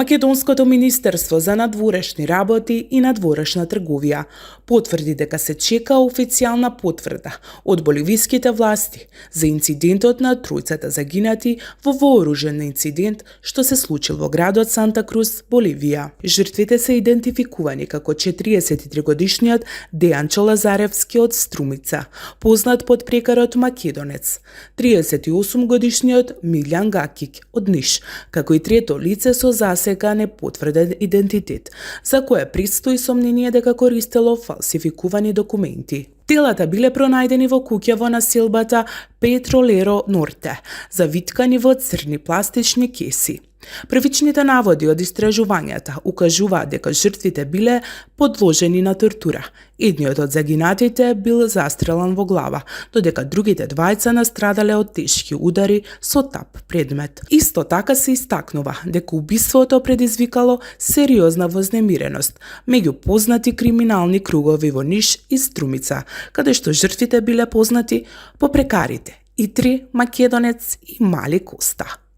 Македонското министерство за надворешни работи и надворешна трговија потврди дека се чека официјална потврда од боливиските власти за инцидентот на тројцата загинати во вооружен инцидент што се случил во градот Санта Круз, Боливија. Жртвите се идентификувани како 43-годишниот Дејанчо Лазаревски од Струмица, познат под прекарот Македонец, 38-годишниот Милјан Гакик од Ниш, како и трето лице со засега непотврден идентитет, за кое предстои сомнение дека користело фалсификувани документи. Телата биле пронајдени во куќа во населбата Петролеро Норте, завиткани во црни пластични кеси. Првичните наводи од истражувањата укажуваат дека жртвите биле подложени на тортура. Едниот од загинатите бил застрелан во глава, додека другите двајца настрадале од тешки удари со тап предмет. Исто така се истакнува дека убиството предизвикало сериозна вознемиреност меѓу познати криминални кругови во Ниш и Струмица, каде што жртвите биле познати по прекарите Итри, Македонец и Мали Коста.